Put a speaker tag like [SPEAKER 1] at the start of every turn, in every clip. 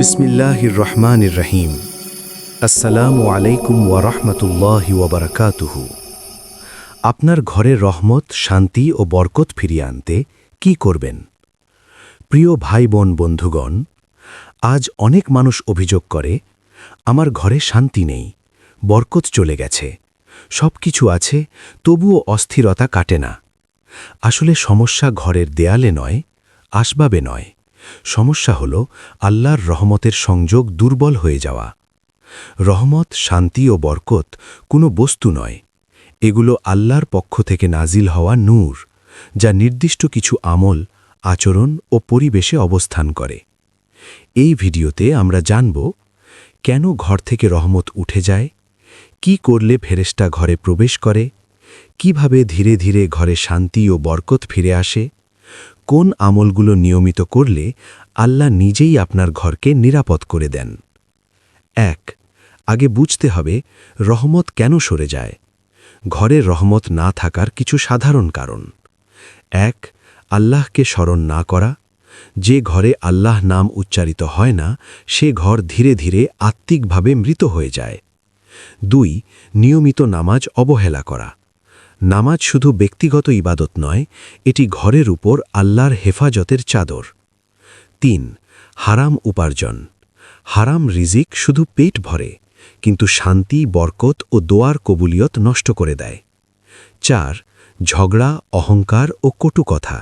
[SPEAKER 1] বিসমিল্লাহির রহমানির রহিম। আসসালামু আলাইকুম ওয়া রাহমাতুল্লাহি ওয়া বারাকাতুহু। আপনার ঘরে রহমত, শান্তি ও বরকত ফিরিয়ে আনতে কি করবেন? প্রিয় ভাই বোন বন্ধুগণ, আজ অনেক মানুষ অভিযোগ করে, আমার ঘরে শান্তি নেই, বরকত চলে গেছে, সব কিছু আছে, তবুও অস্থিরতা কাটে না। আসলে সমস্যা ঘরের দেয়ালে নয়, আসবাবে নয়। সমস্যা হল আল্লাহর রহমতের সংযোগ দুর্বল হয়ে যাওয়া। রহমত, শান্তি ও বরকত কোনো বস্তু নয়, এগুলো আল্লাহর পক্ষ থেকে নাজিল হওয়া নূর, যা নির্দিষ্ট কিছু আমল, আচরণ ও পরিবেশে অবস্থান করে। এই ভিডিওতে আমরা জানব, কেন ঘর থেকে রহমত উঠে যায়, কি করলে ফেরেশতা ঘরে প্রবেশ করে, কিভাবে ধীরে ধীরে ঘরে শান্তি ও বরকত ফিরে আসে, কোন আমলগুলো নিয়মিত করলে আল্লাহ নিজেই আপনার ঘরকে নিরাপদ করে দেন। ১. আগে বুঝতে হবে রহমত কেন সরে যায়। ঘরে রহমত না থাকার কিছু সাধারণ কারণ। ১. আল্লাহকে স্মরণ না করা। যে ঘরে আল্লাহ নাম উচ্চারিত হয় না, সে ঘর ধীরে ধীরে আত্মিকভাবে মৃত হয়ে যায়। ২. নিয়মিত নামাজ অবহেলা করা। নামাজ শুধু ব্যক্তিগত ইবাদত নয়, এটি ঘরের উপর আল্লাহর হেফাজতের চাদর। ৩. হারাম উপার্জন। হারাম রিজিক শুধু পেট ভরে, কিন্তু শান্তি, বরকত ও দোয়ার কবুলিয়ত নষ্ট করে দেয়। ৪. ঝগড়া, অহংকার ও কটু কথা।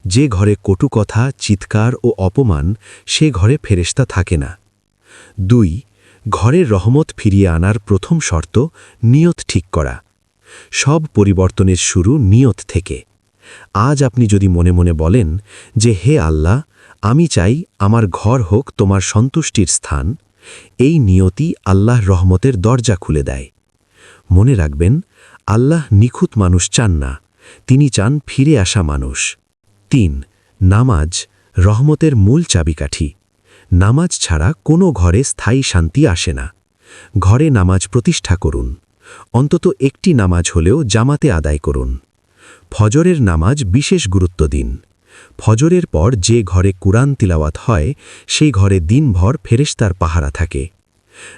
[SPEAKER 1] যে ঘরে কটু কথা, চিৎকার ও অপমান, সে ঘরে ফেরেশতা থাকে না। ২. ঘরের রহমত ফিরিয়ে আনার প্রথম শর্ত নিয়ত ঠিক করা। সব পরিবর্তনের শুরু নিয়ত থেকে। আজ আপনি যদি মনে মনে বলেন যে, হে আল্লাহ, আমি চাই আমার ঘর হোক তোমার সন্তুষ্টির স্থান, এই নিয়তি আল্লাহর রহমতের দরজা খুলে দেয়। মনে রাখবেন, আল্লাহ নিখুঁত মানুষ চান না, তিনি চান ফিরে আসা মানুষ। ৩. নামাজ, রহমতের মূল চাবিকাঠি। নামাজ ছাড়া কোনো ঘরে স্থায়ী শান্তি আসে না। ঘরে নামাজ প্রতিষ্ঠা করুন। অন্তত একটি নামাজ হলেও জামাতে আদায় করুন। ফজরের নামাজ বিশেষ গুরুত্ব দিন। ফজরের পর যে ঘরে কুরআন তিলাওয়াত হয়, সেই ঘরে দিনভর ফেরেশতার পাহারা থাকে।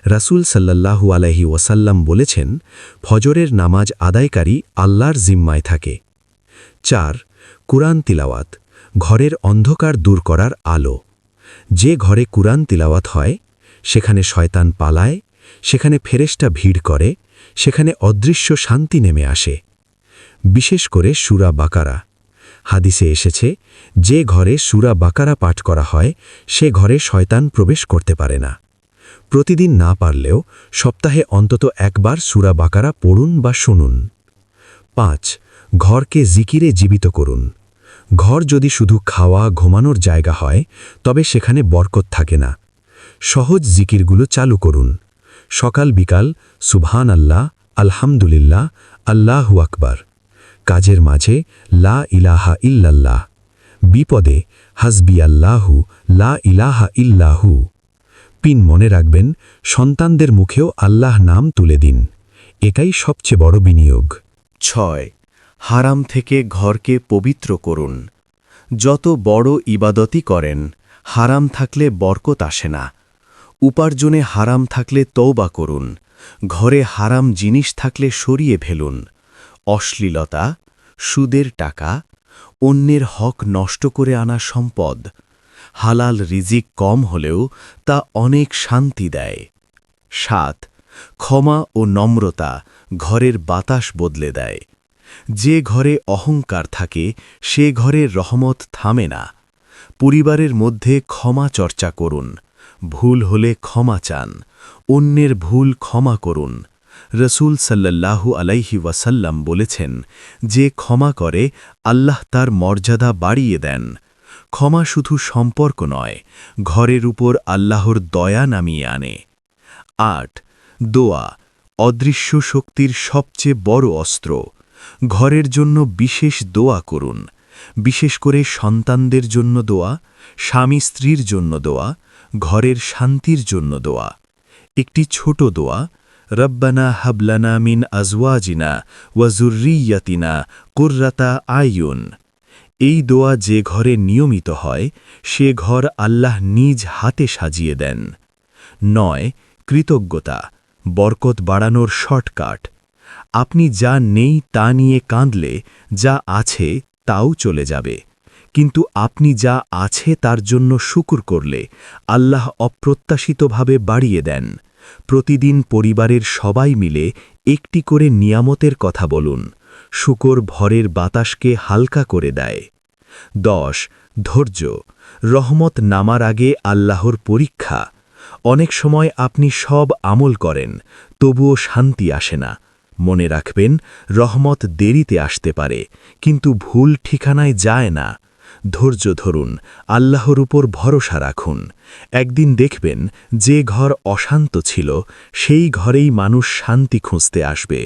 [SPEAKER 1] রাসূল সাল্লাল্লাহু আলাইহি ওয়াসাল্লাম বলেছেন, ফজরের নামাজ আদায়কারী আল্লাহর জিম্মায় থাকে। ৪. কুরআন তিলাওয়াত, ঘরের অন্ধকার দূর করার আলো। যে ঘরে কুরআন তিলাওয়াত হয়, সেখানে শয়তান পালায়, সেখানে ফেরেশতা ভিড় করে, সেখানে অদৃশ্য শান্তি নেমে আসে। বিশেষ করে সূরা বাকারা। হাদিসে এসেছে, যে ঘরে সূরা বাকারা পাঠ করা হয়, সে ঘরে শয়তান প্রবেশ করতে পারে না। প্রতিদিন না পারলেও সপ্তাহে অন্তত একবার সূরা বাকারা পড়ুন বা শুনুন। ৫. ঘরকে জিকিরে জীবিত করুন। ঘর যদি শুধু খাওয়া, ঘুমানোর জায়গা হয়, তবে সেখানে বরকত থাকে না। সহজ জিকিরগুলো চালু করুন। সকাল বিকাল সুবহান আল্লাহ, আলহামদুলিল্লাহ, আল্লাহু আকবার। কাজের মাঝে লা ইলাহা ইল্লাল্লাহ। বিপদে হাসবি আল্লাহু, লা ইলাহা ইল্লাহু। পিন মনে রাখবেন, সন্তানদের মুখেও আল্লাহ নাম তুলে দিন, এটাই সবচেয়ে বড় বিনিয়োগ। ৬. হারাম থেকে ঘরকে পবিত্র করুন। যত বড় ইবাদতই করেন, হারাম থাকলে বরকত আসে না। উপার্জনে হারাম থাকলে তওবা করুন। ঘরে হারাম জিনিস থাকলে সরিয়ে ফেলুন। অশ্লীলতা, সুদের টাকা, অন্যের হক নষ্ট করে আনা সম্পদ। হালাল রিজিক কম হলেও তা অনেক শান্তি দেয়। ৭. ক্ষমা ও নম্রতা ঘরের বাতাস বদলে দেয়। যে ঘরে অহংকার থাকে, সে ঘরে রহমত থামে না। পরিবারের মধ্যে ক্ষমা চর্চা করুন। ভুল হলে ক্ষমা চান, অন্যের ভুল ক্ষমা করুন। রাসূল সাল্লাল্লাহু আলাইহি ওয়াসাল্লাম বলেছেন, যে ক্ষমা করে আল্লাহ তার মর্যাদা বাড়িয়ে দেন। ক্ষমা শুধু সম্পর্ক নয়, ঘরের উপর আল্লাহর দয়া নামিয়ে আনে। ৮. দোয়া, অদৃশ্য শক্তির সবচেয়ে বড় অস্ত্র। ঘরের জন্য বিশেষ দোয়া করুন। বিশেষ করে সন্তানদের জন্য দোয়া, স্বামী স্ত্রীর জন্য দোয়া, ঘরের শান্তির জন্য দোয়া। একটি ছোট দোয়া, রব্বানা হাবলানা মিন আজওয়াজিনা ওয়া যুররিয়্যাতিনা কুররাতা আয়ুন। এই দোয়া যে ঘরে নিয়মিত হয় সে ঘর আল্লাহ নিজ হাতে সাজিয়ে দেন। 9 কৃতজ্ঞতা, বরকত বাড়ানোর শর্টকাট। আপনি যা নেই তা নিয়ে কাঁদলে যা আছে তাও চলে যাবে, কিন্তু আপনি যা আছে তার জন্য শুকর করলে আল্লাহ অপ্রত্যাশিতভাবে বাড়িয়ে দেন। প্রতিদিন পরিবারের সবাই মিলে একটি করে নিয়ামতের কথা বলুন। শুকর ভরের বাতাসকে হালকা করে দেয়। 10 ধৈর্য, রহমত নামার আগে আল্লাহর পরীক্ষা। অনেক সময় আপনি সব আমল করেন, তবুও শান্তি আসে না। মনে রাখবেন, রহমত দেরিতে আসতে পারে, কিন্তু ভুল ঠিকানায় যায় না। ধৈর্য ধরুন, আল্লাহর উপর ভরসা রাখুন। একদিন দেখবেন যে ঘর অশান্ত ছিল সেই ঘরেই মানুষ শান্তি খুঁজতে আসবে।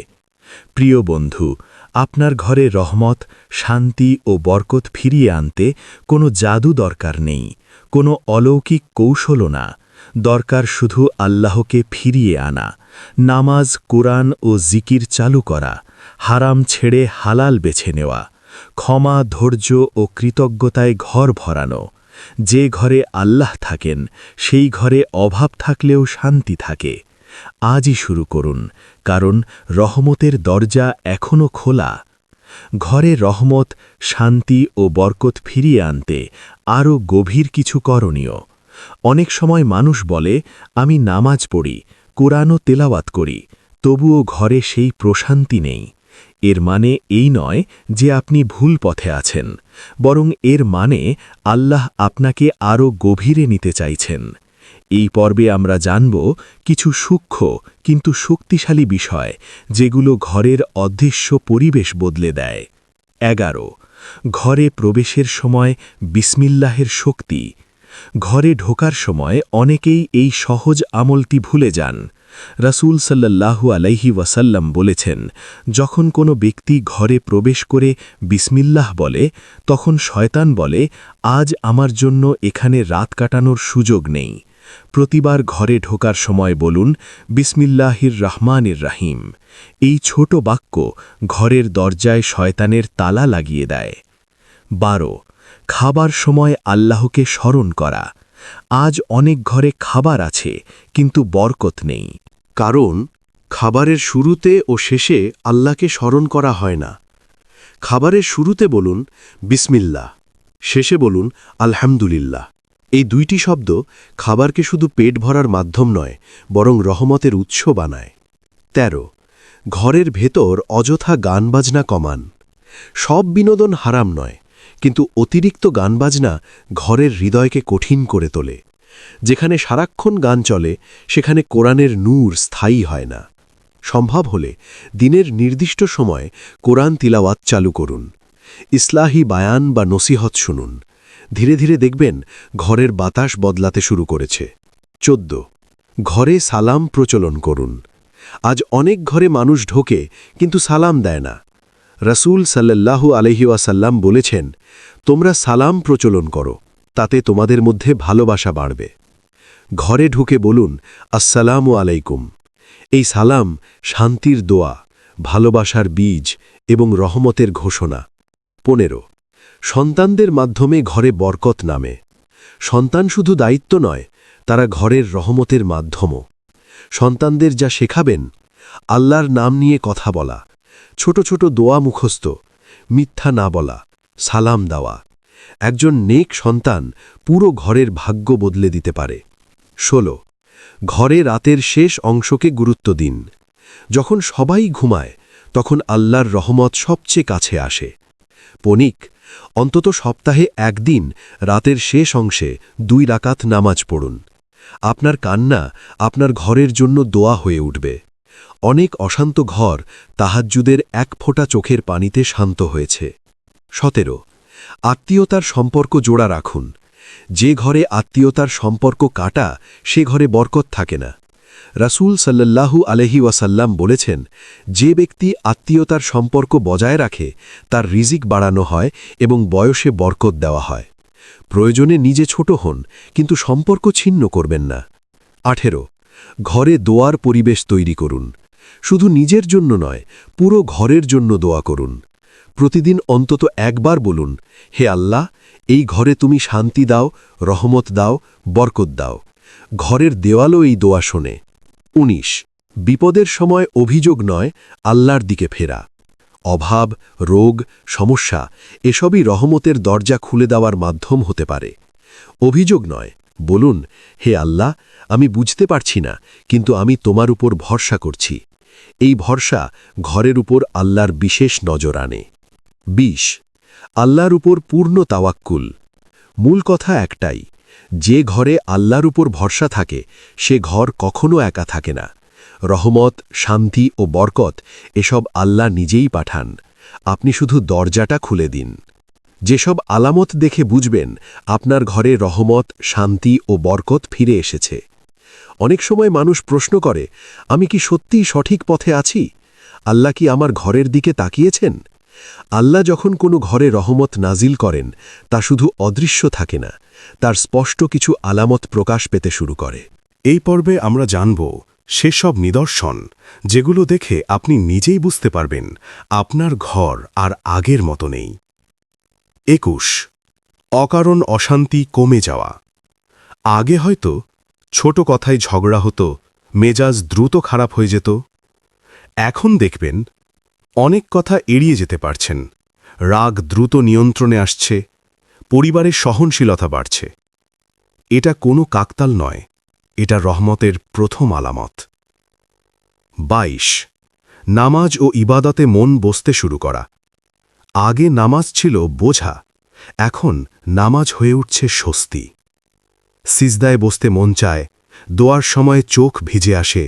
[SPEAKER 1] প্রিয় বন্ধু, আপনার ঘরে রহমত, শান্তি ও বরকত ফিরিয়ে আনতে কোনো জাদু দরকার নেই, কোনো অলৌকিক কৌশলও না। দরকার শুধু আল্লাহকে ফিরিয়ে আনা, নামাজ, কোরআন ও জিকির চালু করা, হারাম ছেড়ে হালাল বেছে নেওয়া, ক্ষমা, ধৈর্য ও কৃতজ্ঞতায় ঘর ভরানো। যে ঘরে আল্লাহ থাকেন সেই ঘরে অভাব থাকলেও শান্তি থাকে। আজই শুরু করুন, কারণ রহমতের দরজা এখনও খোলা। ঘরে রহমত, শান্তি ও বরকত ফিরিয়ে আনতে আরও গভীর কিছু করণীয়। অনেক সময় মানুষ বলে, আমি নামাজ পড়ি, কোরআনও তেলাওয়াত করি, তবুও ঘরে সেই প্রশান্তি নেই। এর মানে এই নয় যে আপনি ভুল পথে আছেন, বরং এর মানে আল্লাহ আপনাকে আরও গভীরে নিতে চাইছেন। এই পর্বে আমরা জানব কিছু সূক্ষ্ম কিন্তু শক্তিশালী বিষয়, যেগুলো ঘরের অদৃশ্য পরিবেশ বদলে দেয়। 11 ঘরে প্রবেশের সময় বিসমিল্লাহের শক্তি। ঘরে ঢোকার সময় অনেকেই এই সহজ আমলটি ভুলে যান। রাসূল সাল্লাল্লাহু আলাইহি ওয়াসাল্লাম বলেছেন, যখন কোনো ব্যক্তি ঘরে প্রবেশ করে বিসমিল্লাহ বলে, তখন শয়তান বলে, আজ আমার জন্য এখানে রাত কাটানোর সুযোগ নেই। প্রতিবার ঘরে ঢোকার সময় বলুন, বিসমিল্লাহির রহমানির রহিম। এই ছোট বাক্য ঘরের দরজায় শয়তানের তালা লাগিয়ে দেয়। 12 খাবার সময় আল্লাহকে স্মরণ করা। আজ অনেক ঘরে খাবার আছে, কিন্তু বরকত নেই। কারণ খাবারের শুরুতে ও শেষে আল্লাহকে স্মরণ করা হয় না। খাবারের শুরুতে বলুন বিসমিল্লাহ, শেষে বলুন আলহামদুলিল্লাহ। এই দুইটি শব্দ খাবারকে শুধু পেট ভরার মাধ্যম নয়, বরং রহমতের উৎস বানায়। 13 ঘরের ভেতর অযথা গানবাজনা কমান। সব বিনোদন হারাম নয়, কিন্তু অতিরিক্ত গানবাজনা ঘরের হৃদয়কে কঠিন করে তোলে। যেখানে সারাক্ষণ গান চলে সেখানে কোরআনের নূর স্থায়ী হয় না। সম্ভব হলে দিনের নির্দিষ্ট সময় কোরআন তিলাওয়াত চালু করুন। ইসলাহি বায়ান বা নসিহত শুনুন। ধীরে ধীরে দেখবেন ঘরের বাতাস বদলাতে শুরু করেছে। 14 ঘরে সালাম প্রচলন করুন। আজ অনেক ঘরে মানুষ ঢোকে কিন্তু সালাম দেয় না। রাসূল সাল্লাল্লাহু আলাইহি ওয়াসাল্লাম বলেছেন, তোমরা সালাম প্রচলন করো, তাতে তোমাদের মধ্যে ভালোবাসা বাড়বে। ঘরে ঢুকে বলুন আসসালামু আলাইকুম। এই সালাম শান্তির দোয়া, ভালোবাসার বীজ এবং রহমতের ঘোষণা। 15 সন্তানদের মাধ্যমে ঘরে বরকত নামে। সন্তান শুধু দায়িত্ব নয়, তারা ঘরের রহমতের মাধ্যমও। সন্তানদের যা শেখাবেন, আল্লাহর নাম নিয়ে কথা বলা, ছোট ছোট দোয়া মুখস্থ, মিথ্যা না বলা, সালাম দেওয়া। একজন নেক সন্তান পুরো ঘরের ভাগ্য বদলে দিতে পারে। 16 ঘরে রাতের শেষ অংশকে গুরুত্ব দিন। যখন সবাই ঘুমায় তখন আল্লাহর রহমত সবচেয়ে কাছে আসে। পনিক অন্তত সপ্তাহে একদিন রাতের শেষ অংশে 2 রাকাত নামাজ পড়ুন। আপনার কান্না আপনার ঘরের জন্য দোয়া হয়ে উঠবে। অনেক অশান্ত ঘর তাহাজ্জুদের এক ফোঁটা চোখের পানিতে শান্ত হয়েছে। 17 আত্মীয়তার সম্পর্ক জোড়া রাখুন। যে ঘরে আত্মীয়তার সম্পর্ক কাটা সে ঘরে বরকত থাকে না। রাসূল সাল্লাল্লাহু আলাইহি ওয়াসাল্লাম বলেছেন, যে ব্যক্তি আত্মীয়তার সম্পর্ক বজায় রাখে তার রিজিক বাড়ানো হয় এবং বয়সে বরকত দেওয়া হয়। প্রয়োজনে নিজে ছোট হন, কিন্তু সম্পর্ক ছিন্ন করবেন না। 18 ঘরে দোয়ার পরিবেশ তৈরি করুন। শুধু নিজের জন্য নয়, পুরো ঘরের জন্য দোয়া করুন।
[SPEAKER 2] প্রতিদিন অন্তত একবার বলুন, হে আল্লাহ, এই ঘরে তুমি শান্তি দাও, রহমত দাও, বরকত দাও। ঘরের দেওয়ালও এই দোয়া শোনে। ১৯ বিপদের সময় অভিযোগ নয়, আল্লাহর দিকে ফেরা। অভাব, রোগ, সমস্যা এসবই রহমতের দরজা খুলে দেওয়ার মাধ্যম হতে পারে। অভিযোগ নয়, বলুন, হে আল্লাহ, আমি বুঝতে পারছি না, কিন্তু আমি তোমার উপর ভরসা করছি। এই ভরসা ঘরের উপর আল্লাহর বিশেষ নজর আনে। ২০ আল্লাহর উপর পূর্ণ তাওয়াক্কুল। মূল কথা একটাই, যে ঘরে আল্লাহর উপর ভরসা থাকে সে ঘর কখনো একা থাকে না। রহমত, শান্তি ও বরকত এসব আল্লাহ নিজেই পাঠান, আপনি শুধু দরজাটা খুলে দিন। যেসব আলামত দেখে বুঝবেন আপনার ঘরে রহমত, শান্তি ও বরকত ফিরে এসেছে। অনেক সময় মানুষ প্রশ্ন করে, আমি কি সত্যিই সঠিক পথে আছি? আল্লাহ কি আমার ঘরের দিকে তাকিয়েছেন? আল্লাহ যখন কোনো ঘরে রহমত নাজিল করেন তা শুধু অদৃশ্য থাকে না, তার স্পষ্ট কিছু আলামত প্রকাশ পেতে শুরু করে।
[SPEAKER 1] এই পর্বে আমরা জানব সেসব নিদর্শন যেগুলো দেখে আপনি নিজেই বুঝতে পারবেন আপনার ঘর আর আগের মতো নেই। ২১ অকারণ অশান্তি কমে যাওয়া। আগে হয়তো ছোট কথায় ঝগড়া হতো, মেজাজ দ্রুত খারাপ হয়ে যেত। এখন দেখবেন অনেক কথা এড়িয়ে যেতে পারছেন, রাগ দ্রুত নিয়ন্ত্রণে আসছে, পরিবারের সহনশীলতা বাড়ছে। এটা কোনো কাকতাল নয়, এটা রহমতের প্রথম আলামত। ২২ নামাজ ও ইবাদতে মন বসতে শুরু করা। আগে নামাজ ছিল বোঝা, এখন নামাজ হয়ে উঠছে স্বস্তি। সিজদায় বসতে মন চায়, দোয়ার সময় চোখ ভিজে আসে,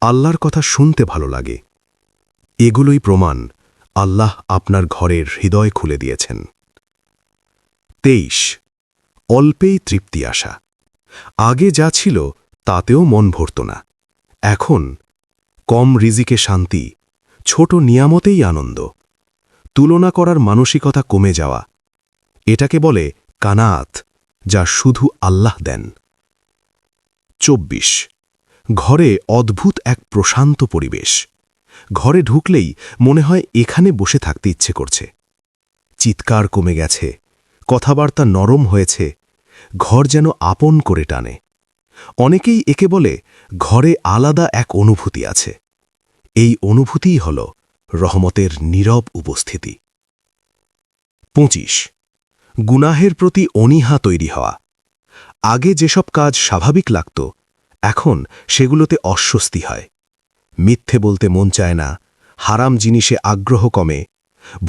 [SPEAKER 1] আল্লাহর কথা শুনতে ভালো লাগে। এগুলোই প্রমাণ আল্লাহ আপনার ঘরের হৃদয় খুলে দিয়েছেন। ২৩ অল্পেই তৃপ্তি আসা। আগে যা ছিল তাতেও মন ভরত না, এখন কম রিজিকে শান্তি, ছোট নিয়ামতেই আনন্দ। তুলনা করার মানসিকতা কমে যাওয়া, এটাকে বলে কানাআত, যা শুধু আল্লাহ দেন। ২৪ ঘরে অদ্ভুত এক প্রশান্ত পরিবেশ। ঘরে ঢুকলেই মনে হয় এখানে বসে থাকতে ইচ্ছে করছে। চিৎকার কমে গেছে, কথাবার্তা নরম হয়েছে, ঘর যেন আপন করে টানে। অনেকেই একে বলে ঘরে আলাদা এক অনুভূতি আছে। এই অনুভূতিই হল রহমতের নীরব উপস্থিতি। ২৫ গুনাহের প্রতি অনীহা তৈরি হওয়া। আগে যেসব কাজ স্বাভাবিক লাগত, এখন সেগুলোতে অস্বস্তি হয়। মিথ্যে বলতে মন চায় না, হারাম জিনিসে আগ্রহ কমে,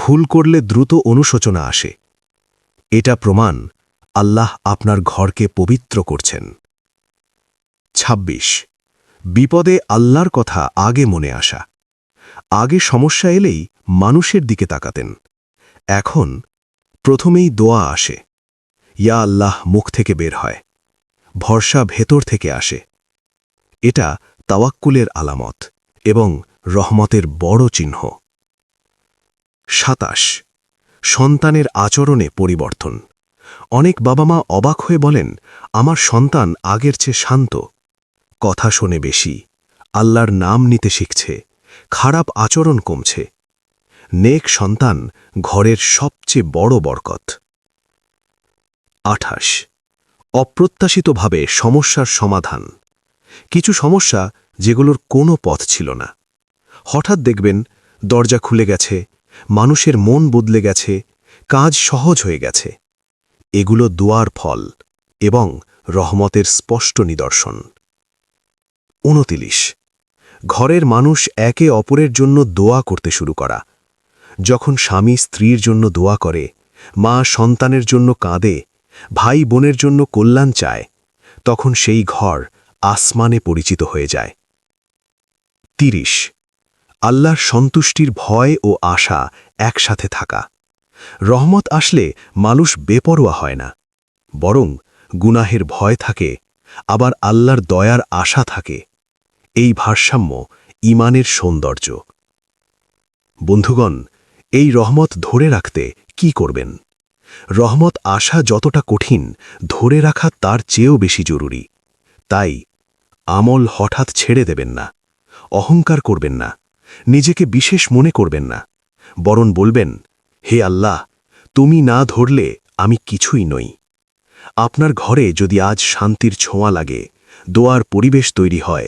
[SPEAKER 1] ভুল করলে দ্রুত অনুশোচনা আসে। এটা প্রমাণ আল্লাহ আপনার ঘরকে পবিত্র করছেন। ২৬ বিপদে আল্লাহর কথা আগে মনে আসা। আগে সমস্যা এলেই মানুষের দিকে তাকাতেন, এখন প্রথমেই দোয়া আসে, ইয়া আল্লাহ মুখ থেকে বের হয়, ভরসা ভেতর থেকে আসে। এটা তাওয়াক্কুলের আলামত এবং রহমতের বড় চিহ্ন। ২৭ সন্তানের আচরণে পরিবর্তন। অনেক বাবা মা অবাক হয়ে বলেন, আমার সন্তান আগের চেয়ে শান্ত, কথা শোনে বেশি, আল্লাহর নাম নিতে শিখছে, খারাপ আচরণ কমছে। নেক সন্তান ঘরের সবচেয়ে বড় বরকত। ২৮ অপ্রত্যাশিতভাবে সমস্যার সমাধান। কিছু সমস্যা যেগুলোর কোনো পথ ছিল না, হঠাৎ দেখবেন দরজা খুলে গেছে, মানুষের মন বদলে গেছে, কাজ সহজ হয়ে গেছে। এগুলো দোয়ার ফল এবং রহমতের স্পষ্ট নিদর্শন। ২৯ ঘরের মানুষ একে অপরের জন্য দোয়া করতে শুরু করা। যখন স্বামী স্ত্রীর জন্য দোয়া করে, মা সন্তানের জন্য কাঁদে, ভাই বোনের জন্য কল্যাণ চায়, তখন সেই ঘর আসমানে পরিচিত হয়ে যায়। ৩০ আল্লাহর সন্তুষ্টির ভয় ও আশা একসাথে থাকা। রহমত আসলে মানুষ বেপরোয়া হয় না, বরং গুনাহের ভয় থাকে, আবার আল্লাহর দয়ার আশা থাকে। এই ভারসাম্য ঈমানের সৌন্দর্য। বন্ধুগণ, এই রহমত ধরে রাখতে কি করবেন? রহমত আসা যতটা কঠিন, ধরে রাখা তার চেয়েও বেশি জরুরি। তাই আমল হঠাৎ ছেড়ে দেবেন না, অহংকার করবেন না, নিজেকে বিশেষ মনে করবেন না, বরং বলবেন, হে আল্লাহ, তুমি না ধরলে আমি কিছুই নই। আপনার ঘরে যদি আজ শান্তির ছোঁয়া লাগে, দোয়ার পরিবেশ তৈরি হয়,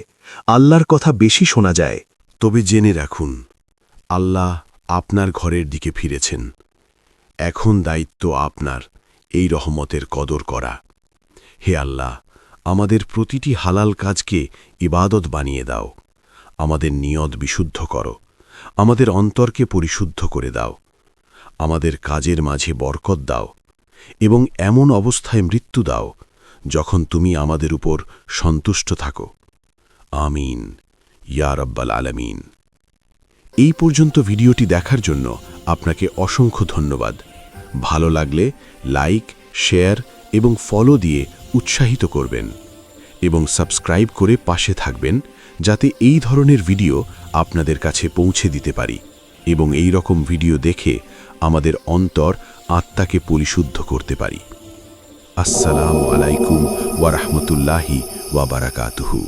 [SPEAKER 1] আল্লাহর কথা বেশি শোনা যায়,
[SPEAKER 2] তবে জেনে রাখুন, আল্লাহ আপনার ঘরের দিকে ফিরেছেন। এখন দায়িত্ব আপনার এই রহমতের কদর করা। হে আল্লাহ, আমাদের প্রতিটি হালাল কাজকে ইবাদত বানিয়ে দাও। আমাদের নিয়ত বিশুদ্ধ করো, আমাদের অন্তরকে পরিশুদ্ধ করে দাও, আমাদের কাজের মাঝে বরকত দাও এবং এমন অবস্থায় মৃত্যু দাও যখন তুমি আমাদের উপর সন্তুষ্ট থাকো। আমিন ইয়া রাব্বাল আলামিন। এই পর্যন্ত ভিডিওটি দেখার জন্য আপনাকে অসংখ্য ধন্যবাদ। ভালো লাগলে লাইক, শেয়ার এবং ফলো দিয়ে উৎসাহিত করবেন এবং সাবস্ক্রাইব করে পাশে থাকবেন, যাতে এই ধরনের ভিডিও আপনাদের কাছে পৌঁছে দিতে পারি এবং এই রকম ভিডিও দেখে আমাদের অন্তর আত্মাকে পরিশুদ্ধ করতে পারি। আসসালামু আলাইকুম ওয়া রাহমাতুল্লাহি ওয়া বারাকাতুহু।